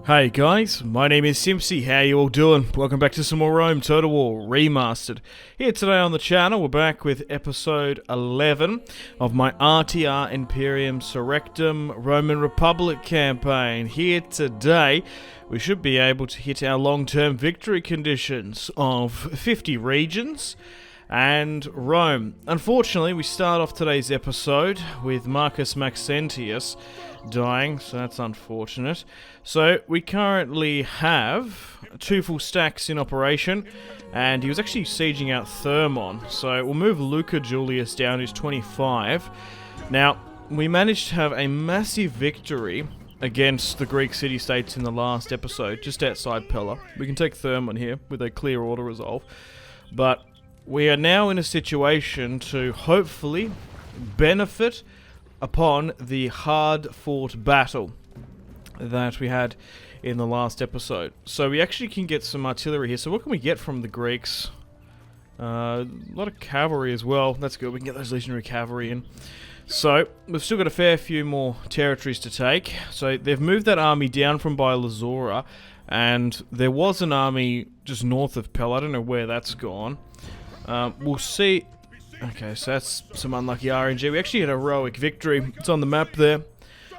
Hey guys, my name is Simpzy. How you all doing? Welcome back to some more Rome Total War Remastered. Here today on the channel, we're back with episode 11 of my RTR Imperium Surrectum Roman Republic campaign. Here today, we should be able to hit our long-term victory conditions of 50 regions and Rome. Unfortunately, we start off today's episode with Marcus Maxentius dying, so that's unfortunate. So we currently have 2 full stacks in operation, and he was actually sieging out Thermon. So we'll move Luca Julius down, who's 25. Now, we managed to have a massive victory against the Greek city-states in the last episode, just outside Pella. We can take Thermon here with a clear order resolve, but we are now in a situation to hopefully benefit upon the hard-fought battle that we had in the last episode. So we actually can get some artillery here. So what can we get from the Greeks? A lot of cavalry as well. That's good. We can get those legionary cavalry in. So we've still got a fair few more territories to take. So they've moved that army down from by Lazora, and there was an army just north of Pella. I don't know where that's gone. We'll see. Okay, so that's some unlucky RNG. We actually had a heroic victory. It's on the map there.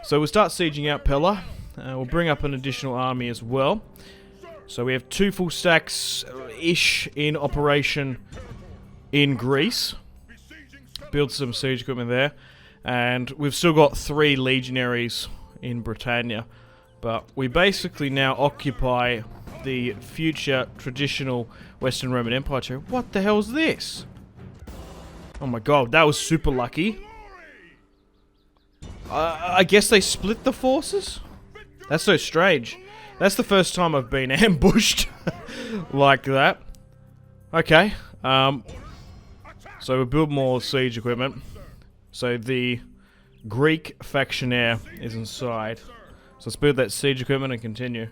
So we'll start sieging out Pella. We'll bring up an additional army as well. So we have 2 full stacks-ish in operation in Greece. Build some siege equipment there. And we've still got 3 legionaries in Britannia. But we basically now occupy the future traditional Western Roman Empire territory. What the hell's this? Oh my god, that was super lucky. I guess they split the forces? That's so strange. That's the first time I've been ambushed like that. Okay. So we build more siege equipment. So the Greek factionaire is inside. So let's build that siege equipment and continue.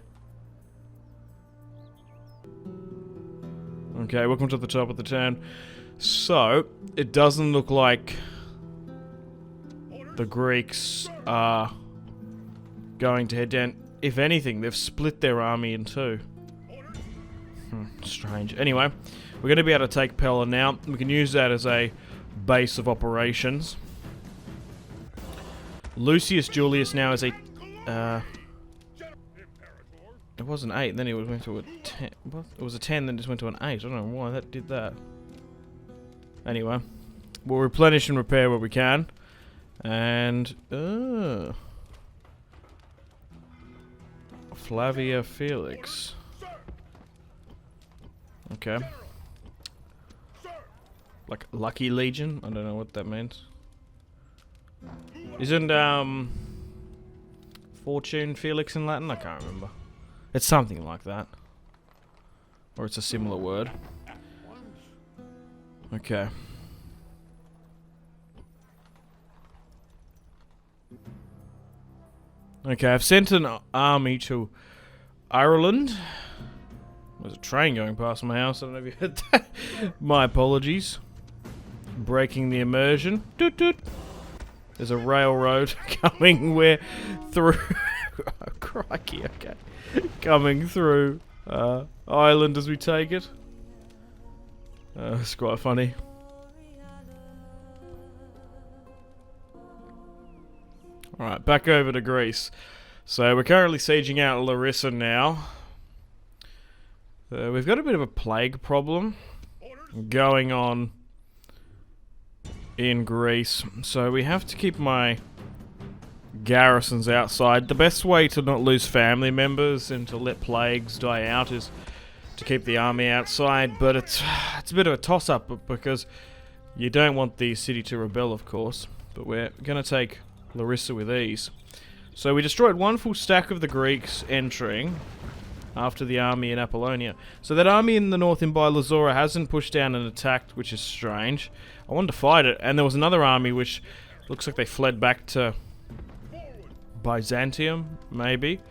Okay, welcome to the top of the turn. So, it doesn't look like the Greeks are going to head down. If anything, they've split their army in 2. Strange. Anyway, we're going to be able to take Pella now. We can use that as a base of operations. Lucius Julius now is a... it was an 8, then it went to a 10. What? It was a 10, then it just went to an 8. I don't know why that did that. Anyway, we'll replenish and repair what we can. And, Flavia Felix. Okay. Like, Lucky Legion? I don't know what that means. Isn't, Fortune Felix in Latin? I can't remember. It's something like that. Or it's a similar word. Okay. Okay, I've sent an army to Ireland. There's a train going past my house. I don't know if you heard that. My apologies. Breaking the immersion. Doot doot. There's a railroad coming where through. Oh, crikey, okay. Coming through Ireland as we take it. It's quite funny. Alright, back over to Greece. So we're currently sieging out Larissa now. We've got a bit of a plague problem going on in Greece. So we have to keep my garrisons outside. The best way to not lose family members and to let plagues die out is to keep the army outside, but it's a bit of a toss-up because you don't want the city to rebel, of course, but we're going to take Larissa with ease. So we destroyed 1 full stack of the Greeks entering after the army in Apollonia. So that army in the north in Lazora hasn't pushed down and attacked, which is strange. I wanted to fight it, and there was another army which looks like they fled back to Byzantium, maybe.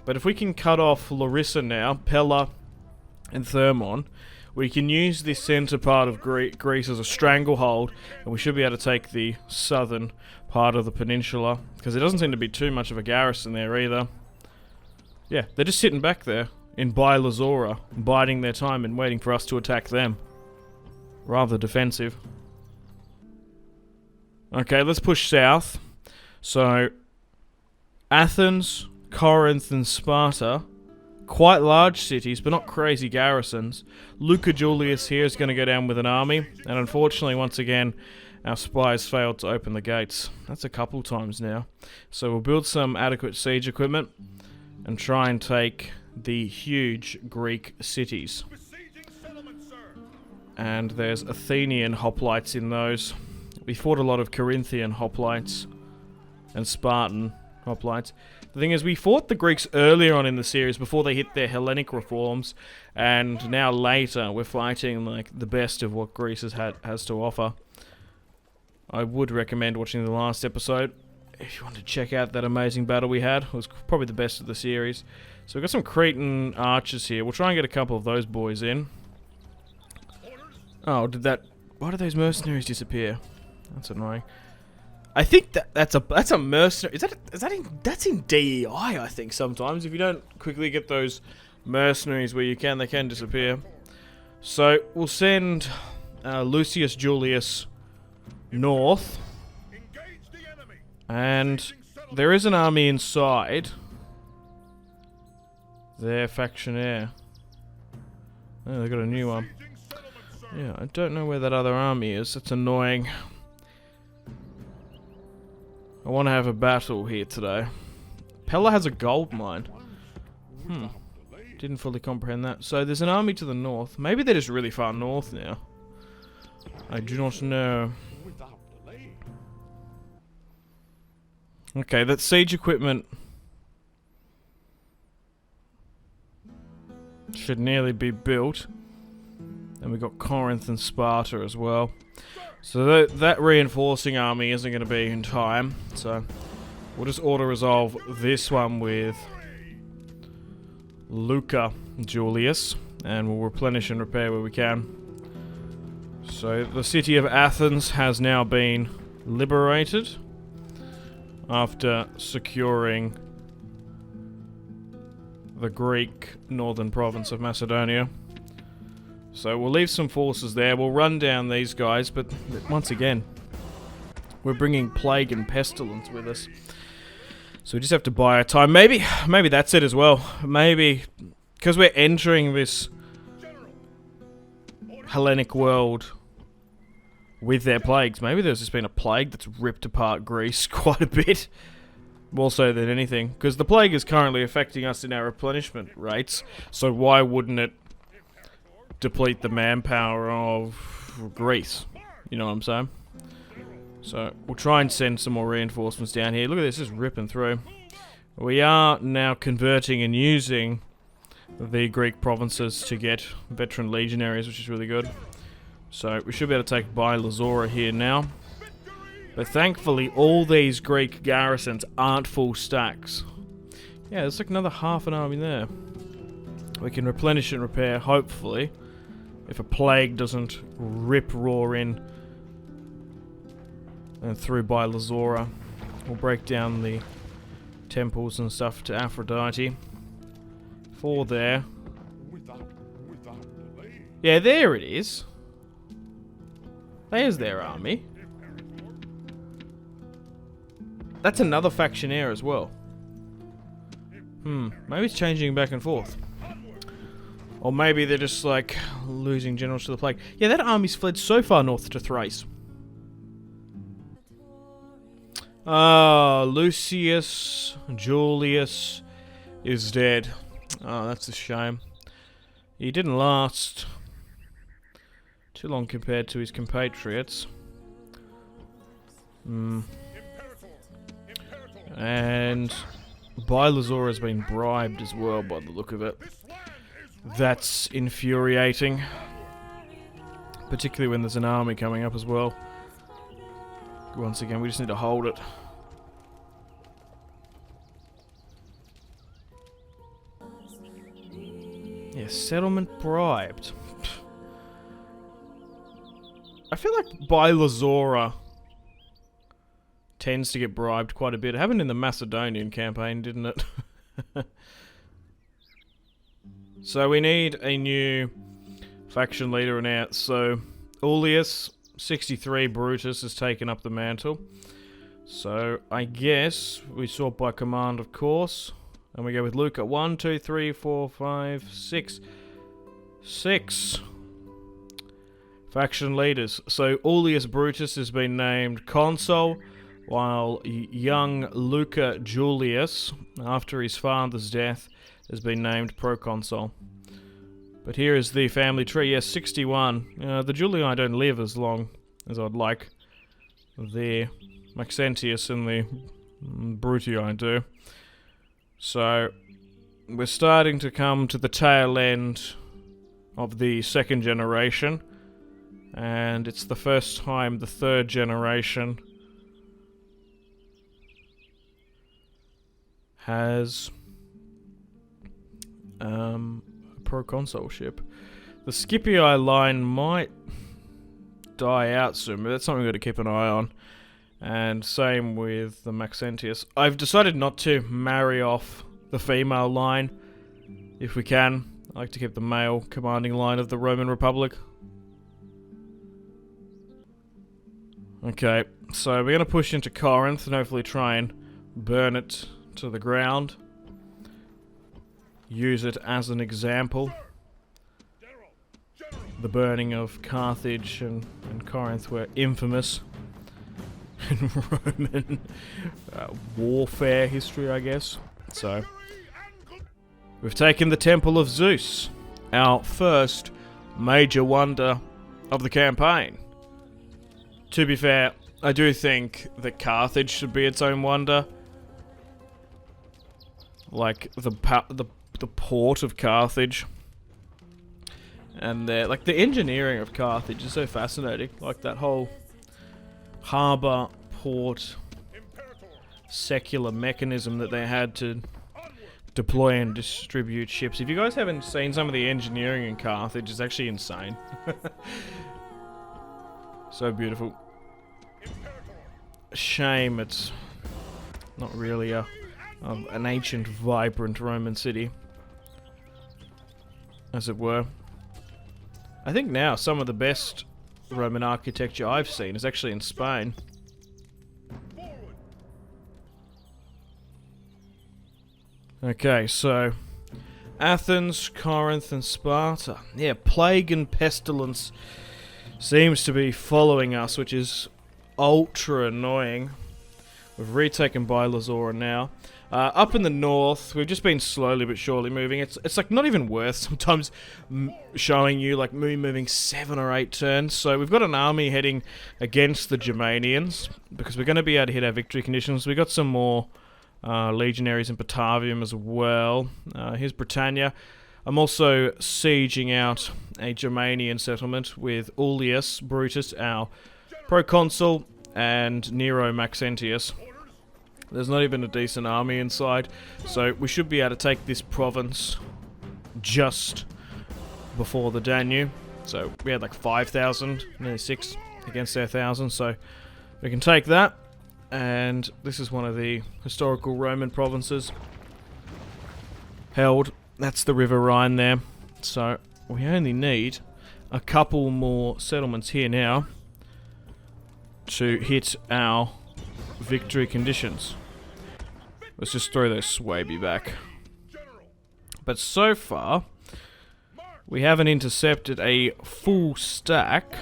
But if we can cut off Larissa now, Pella and Thermon, we can use this centre part of Greece as a stranglehold, and we should be able to take the southern part of the peninsula, because there doesn't seem to be too much of a garrison there either. Yeah, they're just sitting back there in Lazora, biding their time and waiting for us to attack them. Rather defensive. Okay, let's push south. So, Athens, Corinth, and Sparta. Quite large cities, but not crazy garrisons. Luca Julius here is going to go down with an army, and unfortunately, once again, our spies failed to open the gates. That's a couple times now. So we'll build some adequate siege equipment, and try and take the huge Greek cities. And there's Athenian hoplites in those. We fought a lot of Corinthian hoplites and Spartan hoplites. The thing is, we fought the Greeks earlier on in the series before they hit their Hellenic reforms, and now later we're fighting like the best of what Greece has to offer. I would recommend watching the last episode if you want to check out that amazing battle we had. It was probably the best of the series. So we've got some Cretan archers here. We'll try and get a couple of those boys in. Oh, why did those mercenaries disappear? That's annoying. I think that's a mercenary. That's in DEI, I think, sometimes. If you don't quickly get those mercenaries where you can, they can disappear. So we'll send Lucius Julius north. And there is an army inside their factionaire. Oh, they got a new one. Yeah, I don't know where that other army is. That's annoying. I want to have a battle here today. Pella has a gold mine. Didn't fully comprehend that. So there's an army to the north. Maybe they're just really far north now. I do not know. Okay, that siege equipment should nearly be built. And we've got Corinth and Sparta as well. So that reinforcing army isn't going to be in time. So we'll just auto-resolve this one with Luca Julius. And we'll replenish and repair where we can. So the city of Athens has now been liberated after securing the Greek northern province of Macedonia. So we'll leave some forces there. We'll run down these guys, but once again, we're bringing plague and pestilence with us. So we just have to buy our time. Maybe that's it as well. Maybe because we're entering this Hellenic world with their plagues. Maybe there's just been a plague that's ripped apart Greece quite a bit. More so than anything. Because the plague is currently affecting us in our replenishment rates. So why wouldn't it deplete the manpower of Greece? You know what I'm saying? So we'll try and send some more reinforcements down here. Look at this, just ripping through. We are now converting and using the Greek provinces to get veteran legionaries, which is really good. So we should be able to take Lazora here now. But thankfully all these Greek garrisons aren't full stacks. Yeah, there's like another half an army there. We can replenish and repair, hopefully, if a plague doesn't rip-roar in and through Lazora. We'll break down the temples and stuff to Aphrodite. 4 there. Yeah, there it is. There's their army. That's another factionaire as well. Maybe it's changing back and forth. Or maybe they're just like losing generals to the plague. Yeah, that army's fled so far north to Thrace. Lucius Julius is dead. Oh, that's a shame. He didn't last too long compared to his compatriots. And Lazora has been bribed as well by the look of it. That's infuriating. Particularly when there's an army coming up as well. Once again, we just need to hold it. Yeah, settlement bribed. I feel like Lazora tends to get bribed quite a bit. It happened in the Macedonian campaign, didn't it? So we need a new faction leader now. So Ullius, 63 Brutus, has taken up the mantle. So I guess we sort by command, of course. And we go with Luca. 1, 2, 3, 4, 5, 6. 6 faction leaders. So Ullius Brutus has been named consul, while young Luca Julius, after his father's death, has been named proconsul. But here is the family tree. Yes, 61. The Julii don't live as long as I'd like. The Maxentius and the Brutii do. So we're starting to come to the tail end of the second generation, and it's the first time the third generation has a proconsulship. The Scipii line might die out soon, but that's something we've got to keep an eye on. And same with the Maxentius. I've decided not to marry off the female line, if we can. I like to keep the male commanding line of the Roman Republic. Okay, so we're going to push into Corinth and hopefully try and burn it to the ground. Use it as an example. The burning of Carthage and Corinth were infamous in Roman warfare history, I guess. So, we've taken the Temple of Zeus, our first major wonder of the campaign. To be fair, I do think that Carthage should be its own wonder. Like the port of Carthage, and like the engineering of Carthage is so fascinating. Like that whole harbour, port, secular mechanism that they had to deploy and distribute ships. If you guys haven't seen some of the engineering in Carthage, it's actually insane. So beautiful. Shame it's not really an ancient, vibrant Roman city, as it were. I think now some of the best Roman architecture I've seen is actually in Spain. Okay, so Athens, Corinth, and Sparta. Yeah, plague and pestilence seems to be following us, which is ultra annoying. We've retaken Bylazora now. Up in the north, we've just been slowly but surely moving. It's like not even worth sometimes showing you like moving 7 or 8 turns. So we've got an army heading against the Germanians because we're going to be able to hit our victory conditions. We've got some more legionaries in Batavium as well. Here's Britannia. I'm also sieging out a Germanian settlement with Ullius Brutus, our proconsul, and Nero Maxentius. There's not even a decent army inside, so we should be able to take this province just before the Danube. So we had like 5,000, nearly 6 against their 1,000, so we can take that. And this is one of the historical Roman provinces held. That's the River Rhine there. So we only need a couple more settlements here now to hit our victory conditions. Let's just throw those Swaby back. But so far, we haven't intercepted a full stack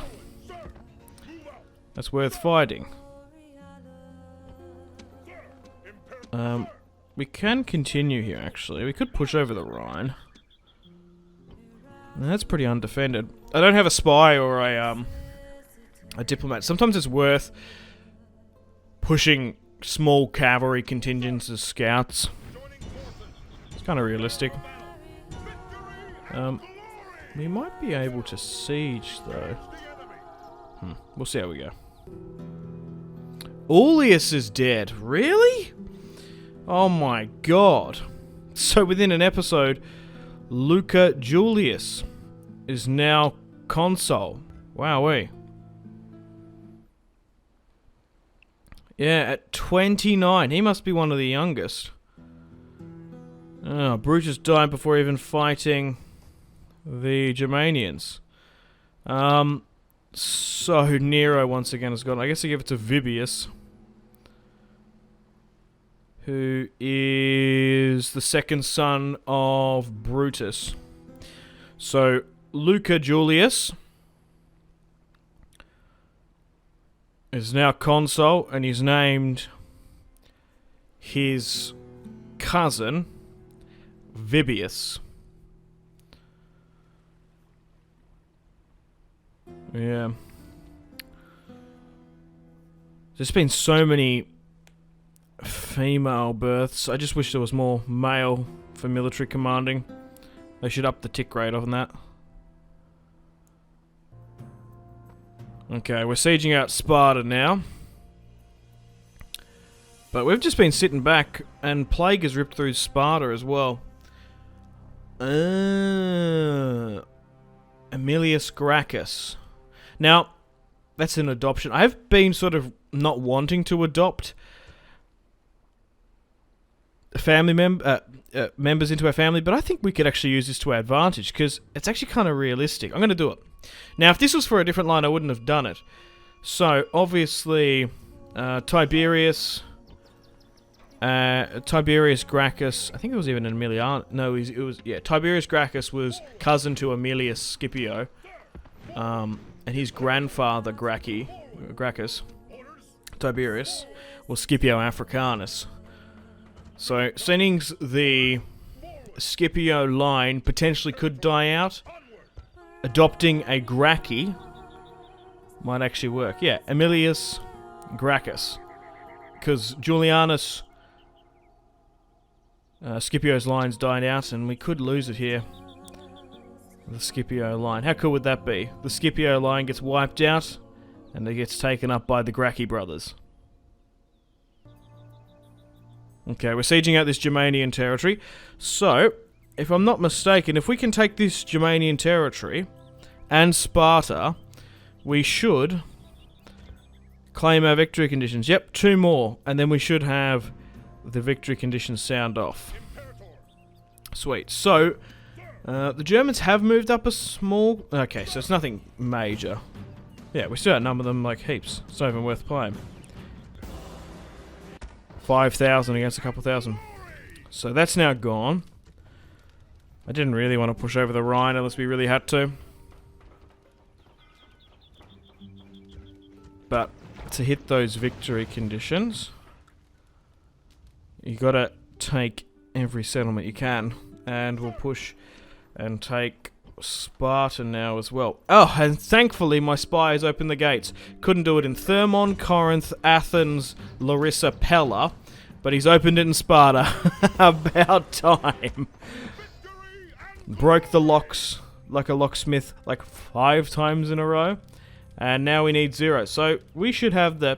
that's worth fighting. We can continue here, actually. We could push over the Rhine. That's pretty undefended. I don't have a spy or a diplomat. Sometimes it's worth pushing small cavalry contingents as scouts. It's kind of realistic. We might be able to siege, though. We'll see how we go. Ullius is dead. Really? Oh my god. So within an episode, Luca Julius is now consul. Wowee. Yeah, at 29. He must be one of the youngest. Oh, Brutus died before even fighting the Germanians. So Nero once again has gone. I guess I give it to Vibius, who is the second son of Brutus. So Luca Julius is now consul, and he's named his cousin Vibius. Yeah. There's been so many female births. I just wish there was more male for military commanding. They should up the tick rate on that. Okay, we're sieging out Sparta now. But we've just been sitting back, and plague has ripped through Sparta as well. Aemilius Gracchus. Now, that's an adoption. I've been sort of not wanting to adopt family members into our family, but I think we could actually use this to our advantage, because it's actually kind of realistic. I'm going to do it. Now, if this was for a different line, I wouldn't have done it. So, obviously, Tiberius Gracchus, I think it was even an Emilian. No, it was Tiberius Gracchus was cousin to Aemilius Scipio, and his grandfather Gracchus, Tiberius, was Scipio Africanus. So sending the Scipio line potentially could die out. Adopting a Gracchi might actually work. Yeah, Aemilius Gracchus, because Julianus Scipio's line's died out, and we could lose it here. The Scipio line. How cool would that be? The Scipio line gets wiped out, and it gets taken up by the Gracchi brothers. Okay, we're sieging out this Germanian territory. So, if I'm not mistaken, if we can take this Germanian territory and Sparta, we should claim our victory conditions. Yep, 2 more, and then we should have the victory conditions sound off. Sweet. So, the Germans have moved up a small... Okay, so it's nothing major. Yeah, we still outnumber them like heaps. It's not even worth playing. 5,000 against a couple thousand. So that's now gone. I didn't really want to push over the Rhine unless we really had to. But to hit those victory conditions, you gotta take every settlement you can. And we'll push and take Sparta now as well. Oh, and thankfully my spy has opened the gates. Couldn't do it in Thermon, Corinth, Athens, Larissa, Pella, but he's opened it in Sparta. About time. Broke the locks like a locksmith like 5 times in a row. And now we need 0. So we should have the...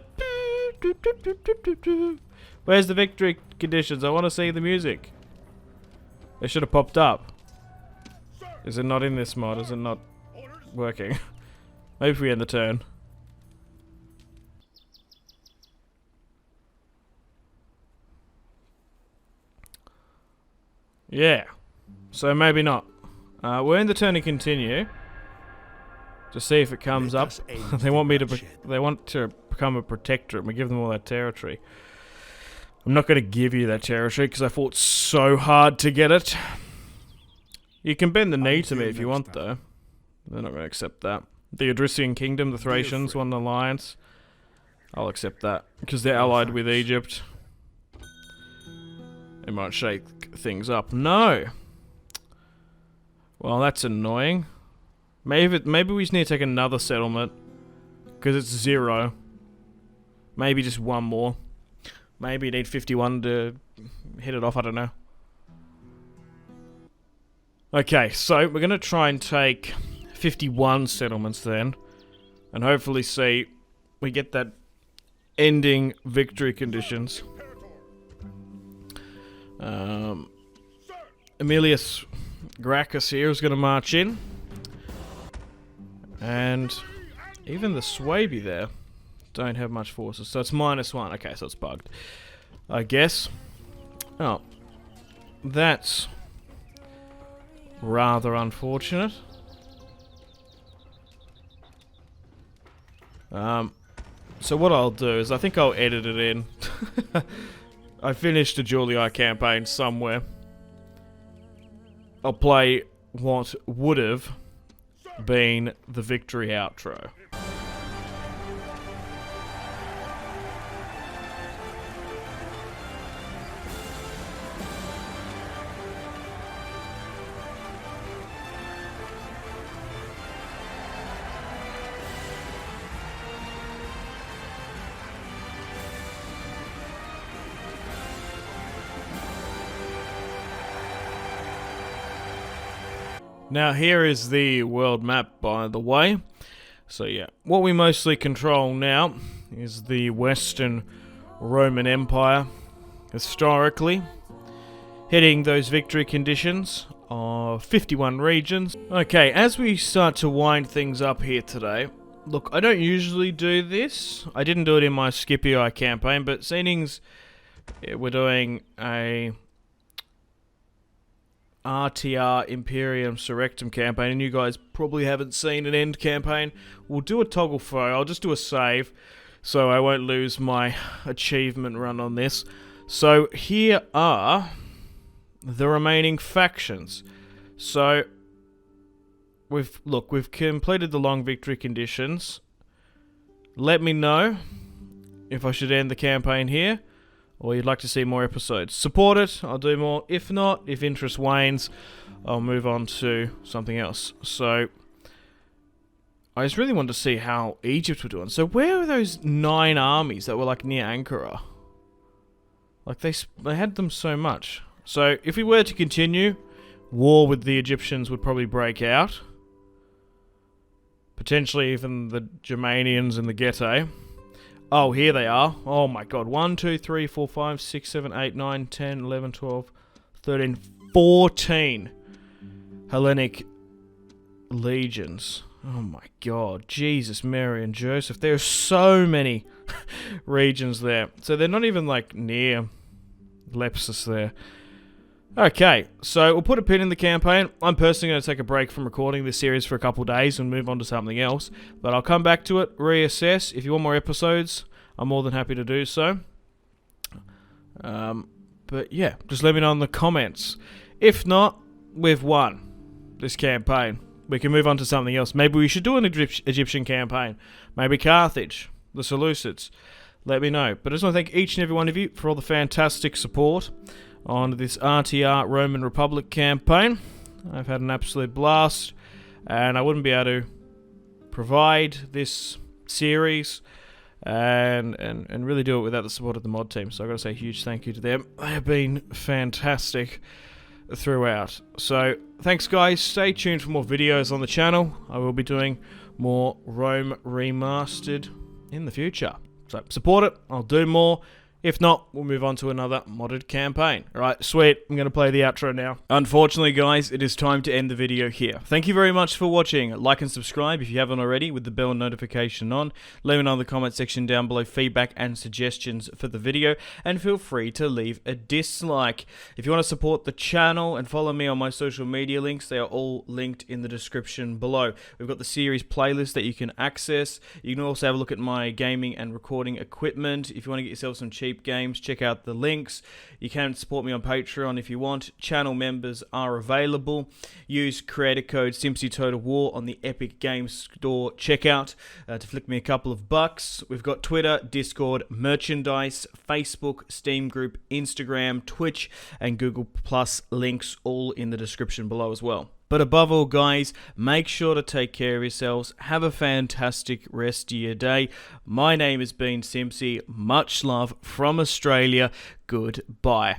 Where's the victory conditions? I want to see the music. They should have popped up. Is it not in this mod? Is it not working? Maybe if we end the turn. Yeah. So maybe not. We're in the turn to continue. To see if it comes up. They want to become a protectorate, and we give them all that territory. I'm not going to give you that territory because I fought so hard to get it. You can bend the knee to me if you want, though. They're not going to accept that. The Odrysian Kingdom, the Thracians, won an alliance. I'll accept that because they're allied with Egypt. It might shake things up. No. Well, that's annoying. Maybe we just need to take another settlement because it's 0. Maybe just 1 more. Maybe you need 51 to hit it off. I don't know. Okay, so we're going to try and take 51 settlements then. And hopefully see we get that ending victory conditions. Aemilius Gracchus here is going to march in. And even the Swabi there don't have much forces. So it's -1. Okay, so it's bugged. I guess. Oh. That's rather unfortunate. So what I'll do is I think I'll edit it in. I finished a Julii campaign somewhere. I'll play what would have been the victory outro. Now here is the world map, by the way. So yeah, what we mostly control now is the Western Roman Empire, historically, hitting those victory conditions of 51 regions. Okay, as we start to wind things up here today, look, I don't usually do this. I didn't do it in my Scipii campaign, but seeing we're doing a RTR Imperium Surrectum campaign, and you guys probably haven't seen an end campaign, we'll do a toggle foe. I'll just do a save, so I won't lose my achievement run on this. So here are the remaining factions. So we've completed the long victory conditions. Let me know if I should end the campaign here, or you'd like to see more episodes. Support it, I'll do more. If not, if interest wanes, I'll move on to something else. So, I just really wanted to see how Egypt were doing. So where are those 9 armies that were like near Ankara? Like they had them so much. So if we were to continue, war with the Egyptians would probably break out. Potentially even the Germanians and the Getae. Oh, here they are. Oh my god. 1, 2, 3, 4, 5, 6, 7, 8, 9, 10, 11, 12, 13, 14 Hellenic legions. Oh my god. Jesus, Mary and Joseph. There are so many regions there. So they're not even like near Lepsus there. Okay, so we'll put a pin in the campaign. I'm personally going to take a break from recording this series for a couple days and move on to something else. But I'll come back to it, reassess. If you want more episodes, I'm more than happy to do so. But yeah, just let me know in the comments. If not, we've won this campaign. We can move on to something else. Maybe we should do an Egyptian campaign. Maybe Carthage, the Seleucids. Let me know. But I just want to thank each and every one of you for all the fantastic support on this RTR Roman Republic campaign. I've had an absolute blast, and I wouldn't be able to provide this series and really do it without the support of the mod team. So I've got to say a huge thank you to them. They have been fantastic throughout. So thanks guys, stay tuned for more videos on the channel. I will be doing more Rome Remastered in the future. So support it, I'll do more. If not, we'll move on to another modded campaign. Alright, sweet. I'm going to play the outro now. Unfortunately, guys, it is time to end the video here. Thank you very much for watching. Like and subscribe if you haven't already with the bell notification on. Let me know in the comment section down below feedback and suggestions for the video. And feel free to leave a dislike. If you want to support the channel and follow me on my social media links, they are all linked in the description below. We've got the series playlist that you can access. You can also have a look at my gaming and recording equipment. If you want to get yourself some cheap games, check out the links. You can support me on Patreon if you want. Channel members are available. Use creator code SimpzyTotalWar on the Epic Games Store checkout to flick me a couple of bucks. We've got Twitter, Discord, merchandise, Facebook, Steam group, Instagram, Twitch, and Google Plus links all in the description below as well. But above all, guys, make sure to take care of yourselves. Have a fantastic rest of your day. My name has been Simpzy. Much love from Australia. Goodbye.